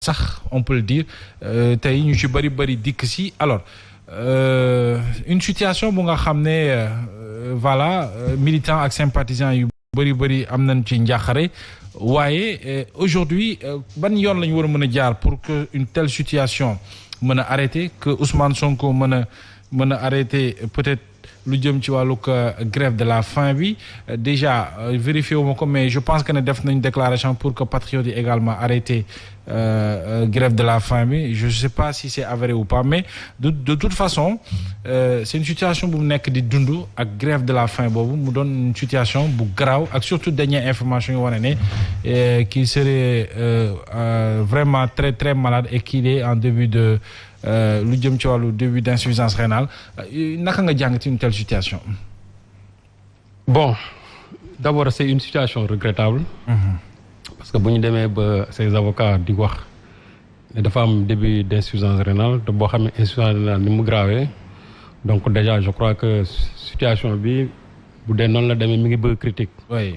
sax on peut le dire tey ñu ci bëri dikk si alors une situation bu nga xam ne voilà militants ak sympathisants yu bëri am nañ ci njàqare waaye aujourd'hui ban yoon la ñu war a mën a jaar pour que une telle situation mën a arrêter que Ousmane Sonko mën a arrêter peut-être lu jëm ci wàllug grève de la faim bi déjà vérifié wu ma ko mais je pense que ne def nañ déclaration pour que patriotes yi également arrêter grève de la faim bi je sais pas si c'est avéré ou pas mais de toute façon c'est une situation bu mu nekk di dund ak grève de la faim boobu mu doon une situation bu garaaw ak surtout dernière information yi wane ne qu'il serait vraiment très malade et qu'il est en début de lu jëm ci wàllu début d'insuffisance rénale naka nga jàng ci une telle situation. Bon d'abord c'est une situation regrettable. Parce que bu ñu demee ba ces avocats di wax ne dafa am début d'insuffisance rénale te boo xam ne insuffisance rénale ni mu grave donc déjà je crois que situation bi bu dee noonu la demee mi ngi bëgg critique. oui.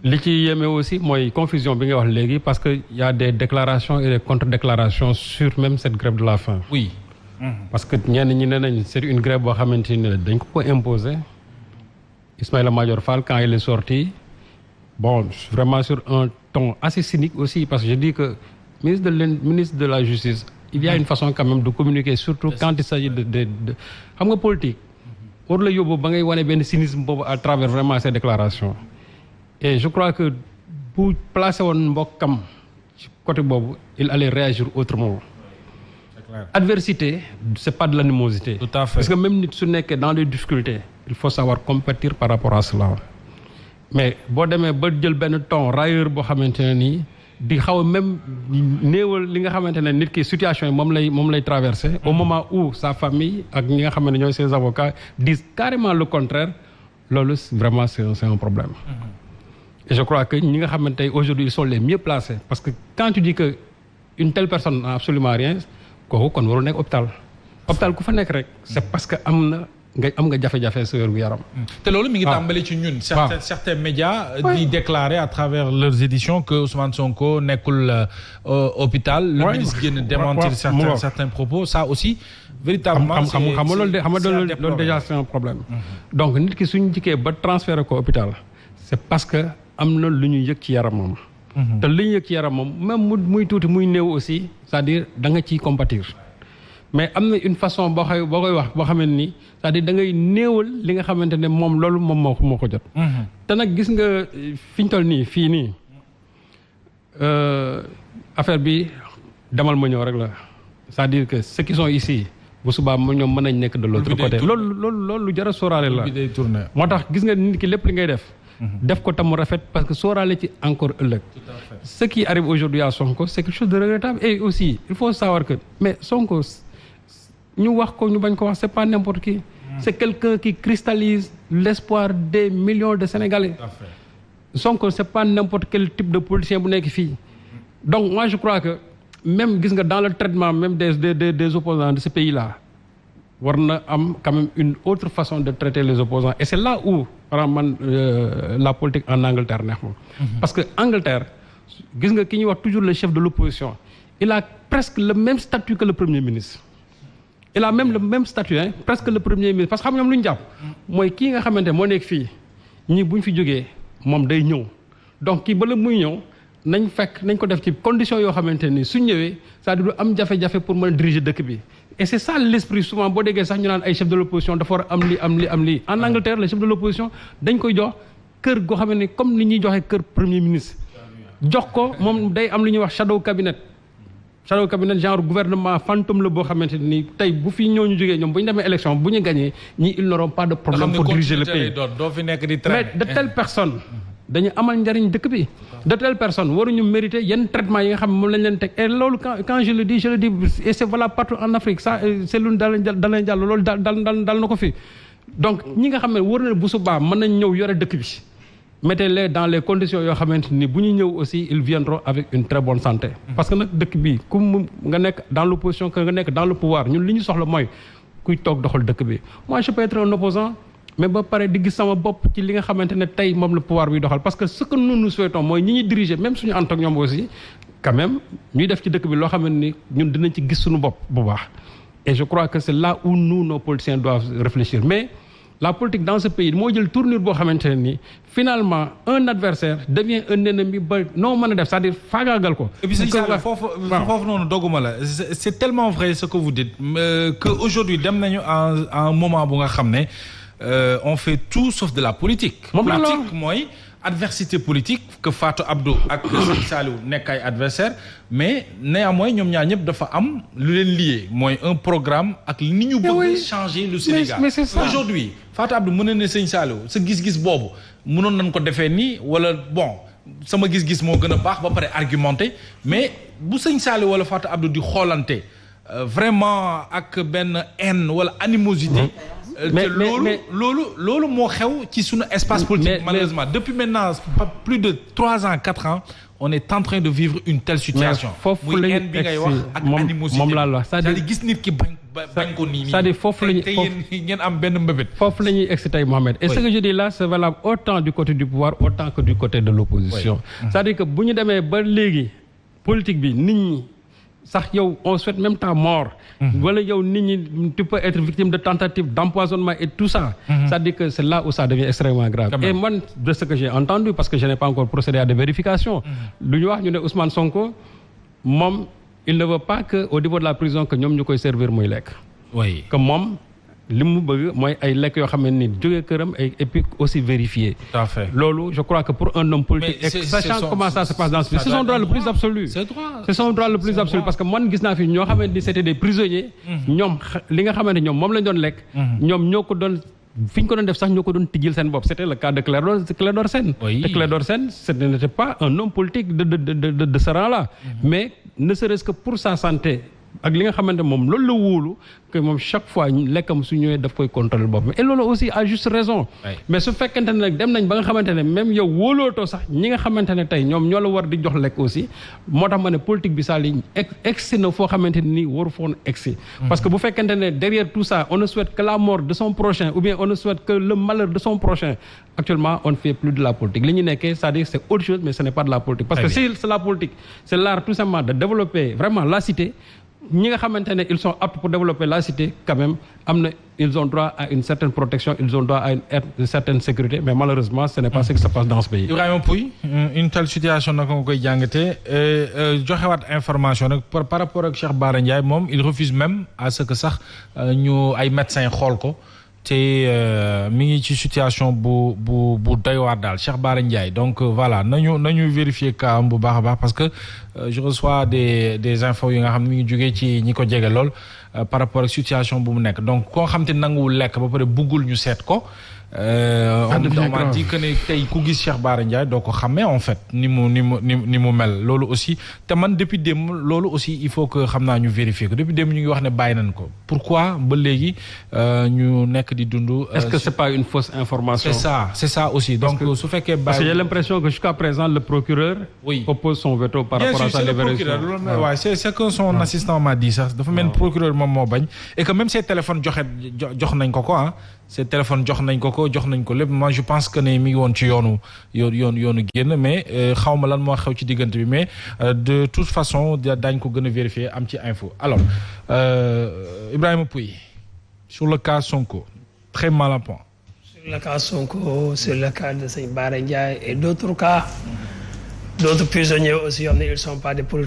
li ci yéeme aussi mooy confusion bi nga wax léegi parce que y a des déclarations et des contre-déclarations sur même cette grève de la faim. oui. parce que ñenn ñi nee nañ c'est une grève boo xamante ne dañ ko imposer Ismaïla Madior Fall quand il est sorti bon vraiment sur un ton assez cynique aussi parce que je dis que ministre de la justice il y a une façon quand même de communiquer surtout quand il s'agit de xam nga politique. war la yóbbu ba ngay wane benn cynisme boobu à travers vraiment ces déclarations. et je crois que bu placé woon mbokkam ci côté boobu il allait réagir autrement. C'est clair. Adversité c'est pas de l'animosité. Tout à fait. Parce que même nit su nekkee dans les difficultés il faut savoir compatir par rapport à cela. mais boo demee ba jël benn ton railleur boo xamante ne nii di xaw a même néewal li nga xamante ne nit ki situation yi moom lay traverser au moment où sa famille ak ñi nga xam ne ñooy ses avocats disent carrément le contraire loolu vraiment c'est un problème. Et je crois que ñi nga xamante ne aujourd'hui ils sont les mieux placés parce que quand tu dis que une telle personne n'a absolument rien kooku kon warul nekk hôpital ku fa nekk rek c'est parce que am nga jafe-jafe sa wér gu yaram. te loolu mi ngi tàmbali ci ñun. certains médias di déclarer à travers leurs éditions que Ousmane Sonko nekkul hôpital. le ministre génn démentir certains propos ça aussi. véritablement xam nga loolu déjà c'est un problème. donc nit ki suñu jikkee ba transférer ko hôpital c'est parce que am na lu ñu yëg ci yaramam. te li ñu yëg ci yaramam même muy tuuti muy néew aussi c'est-à-dire da nga ciy compatir. mais am na une façon boo koy wax boo xamante ni c'est-à-dire da ngay néewal li nga xamante ne moom loolu moom moo ko jot. te nag gis nga fi ñu toll nii fii nii affaire bi demal ma ñëw rek la c'est-à-dire que ceux qui sont ici bu subaa ñoom mën nañ nekk de l'autre côté. loolu lu jar a sóoraale la. moo tax gis nga nit ki lépp li ngay def. def ko tam mu rafet parce que sóoraale ci encore ëllëg. ce qui arrive aujourd'hui à Sonko c'est quelque chose de regrettable et aussi il faut savoir que mais Sonko. ñu wax ko ñu bañ ko wax c'est pas n'importe qui. C'est quelqu'un qui cristallise l'espoir des millions de Sénégalais. Sonko c'est pas n'importe quel type de politicien bu nekk fii. donc moi je crois que même gis nga dans le traitement même des opposants de ce pays-là war na am quand même une autre façon de traiter les opposants et c'est là où man la politique en Angleterre neex moom. parce que Angleterre gis nga ki ñuy wax toujours le chef de l'opposition il a presque le même statut que le premier ministre. il a même le même statut presque le premier ministre parce que xam nga ñoom lu ñu jàpp mooy kii nga xamante moo nekk fii ñii bu ñu fi jógee moom day ñëw donc kii bala muy ñëw nañ ko def ci conditions yoo xamante ni su ñëwee c'est-à-dire du am jafe-jafe pour mën a diriger dëkk bi et c'est ça l'esprit souvent boo déggee sax ñu naan ay chef de l'opposition dafa war a am lii en Angleterre le chef de l'opposition dañ koy jox kër goo xam ne comme ni ñuy joxe kër premier ministre jox ko moom day am lu ñuy wax shadow cabinet genre gouvernement fantôme la boo xamante ni tey bu fi ñooñu jógee ñoom bu ñu demee élection bu ñu gagné ñii ils n'auront pas de problème pour diriger le pays mais de telles personnes dañu amal njariñ dëkk bi de telles personnes waruñu mériter yenn traitement yi nga xam ne moom lañ leen teg et loolu quand je le dis et c'est valable partout en Afrique ça c'est lu dal jàll loolu dal na ko fi donc ñi nga xam ne war na bu subaa mën nañ ñëw yore dëkk bi mettez-les dans les conditions yoo xamante ni bu ñu ñëw aussi ils viendront avec une très bonne santé. parce que nag dëkk bi ku nga nekk dans l'opposition que nga nekk dans le pouvoir ñun li ñu soxla mooy kuy toog doxal dëkk bi moi je peux être un opposant mais ba pare di gis sama bopp ci li nga xamante ne tey moom le pouvoir bi doxal parce que ce que nous souhaitons mooy ñi ñuy diriger même suñu ànd ak ñoom aussi quand même ñuy def ci dëkk bi loo xam ne ni ñun dinañ ci gis suñu bopp bu baax et je crois que c'est là où nous nos politiciens doivent réfléchir mais la politique dans ce pays moo jël tournure boo xamante ne ni finalement un adversaire devient un ennemi ba noo mën a def c'est-à-dire faagaagal ko. et puis foofu noonu doguma la c'est tellement vrai ce que vous dites que aujourd'hui dem nañu à un moment bu nga xam ne on fait tout sauf de la politique. politique mooy adversité politique que Fatou Abdou ak Serigne Saliou nekk ay adversaire mais néanmoins ñoom ñaar ñëpp dafa am lu leen lié mooy un programme ak ni ñu bëgg changer le Sénégal. mais c'est ça aujourd'hui Fatou Abdou mën na ne Serigne Saliou sa gis-gis boobu mënoon nañ ko defee nii wala bon sama gis-gis moo gën a baax ba pare argumenté mais bu Serigne Saliou wala Fatou Abdou di xoolante vraiment ak benn haine wala animosité. mais loolu moo xew ci suñu espace politique malheureusement depuis maintenant plus de 3 ans 4 ans on est en train de vivre une telle situation. foofu la ñuy bi ngay wax ak animosité moom laa la wax c'est-à-dire gis nit ki bañ ko nii c'est-à-dire foofu la ñuy te yéen ngeen am benn mbébét. foofu la ñuy egsi tey Mohamed et ce que je dis là c'est valable autant du côté du pouvoir autant que du côté de l'opposition. C'est-à-dire que bu ñu demee ba léegi politique bi nit ñi sax yow on souhaite même ta mort. wala yow nit ñi tu peux être victime de tentative d'empoisonnement et tout ça. C'est-à-dire que c'est là où ça devient extrêmement grave. Et man de ce que j'ai entendu parce que je n'ai pas encore procédé à des vérifications. lu ñu wax ñu ne Ousmane Sonko moom il ne veut pas que au niveau de la prison que ñoom ñu koy servir muy lekk. oui que moom li mu bëgg mooy ay lekk yoo xam ne ni jógee këram et puis aussi vérifié. tout à fait loolu je crois que pour un homme politique. et sachant comment ça se passe dans ce pays c'est son droit le plus absolu. c'est son droit le plus absolu parce que man gis naa fi ñoo xamante ni c'était des prisonniers. ñoom li nga xamante ñoom moom lañ doon lekk. ñoom ñoo ko doon fi ñu ko doon def sax ñoo ko doon tijjil seen bopp c'était le cas de Clédor Sène. te Clédor Sène ce n'était pas un homme politique de ce rang-là. mais ne serait-ce que pour sa santé. ak li nga xamante moom loolu la wóolu que moom chaque fois lekkam su ñëwee daf koy contrôler boppam et loolu aussi à juste raison. mais su fekkente ne nag dem nañ ba nga xamante ne même yow wóolootoo sax ñi nga xamante ne tey ñoom ñoo la war di jox lekk aussi moo tax ma ne politique bi saa liñ egsi na foo xamante ne nii waru foon egsi. parce que bu fekkente ne derrière tout ça on ne souhaite que la mort de son prochain ou bien on ne souhaite que le malheur de son prochain actuellement on ne fait plus de la politique li ñu nekkee c'est-à-dire c'est autre chose mais ce n'est pas de la politique. parce que si c'est la politique c'est l'art tout simplement de développer vraiment la cité. ñi nga xamante ne ils sont aptes pour développer la cité quand même am na ils ont droit à une certaine protection ils ont droit à une certaine sécurité mais malheureusement ce n'est pas ce qui se passe dans ce pays. Ibrahima Pouye une telle situation naka nga koy jàngatee joxewaat information nag par rapport ak Cheikh Bara Ndiaye moom il refuse même à ce que sax ñu ay médecins xool ko te mi ngi ci situation bu doy waar daal Cheikh Bara Ndiaye donc voilà nañu vérifier cas am bu baax a baax parce que je reçois des infos yi nga xam ne mi ngi jógee ci ñi ko jege lool par rapport ak situation bu mu nekk donc koo xam te nanguwul lekk ba pare buggul ñu seet ko. on m'a dit que ne tey ku gis Cheikh Bara Ndiaye doo ko xamee en fait ni mu mel loolu aussi te man depuis démb loolu aussi il faut que xam naa ñu vérifier ko depuis démb ñu ngi wax ne bàyyi nañ ko pourquoi ba léegi ñu nekk di dund. est-ce que c'est pas une fausse information. c'est ça aussi donc su fekkee. parce que j'ai l'impression que jusqu'à présent le procureur. oppose son veto par rapport à sa libération. waaw c'est que son assistant m'a dit sax dafa mel procureur moom moo bañ et que même ses téléphones jox nañ ko quoi ses téléphones jox nañ ko lépp moi je pense que ne mi ngi woon ci yoonu génn mais xawma lan moo xew ci diggante bi mais de toute façon daañ ko gën a vérifier am ci info alors Ibrahima Pouye sur le cas Sonko très mal à point. Sur le cas Sonko sur le cas de Serigne Bara Ndiaye et d'autres cas d'autres prisonniers aussi yoo xam ne ils sont pas des politiques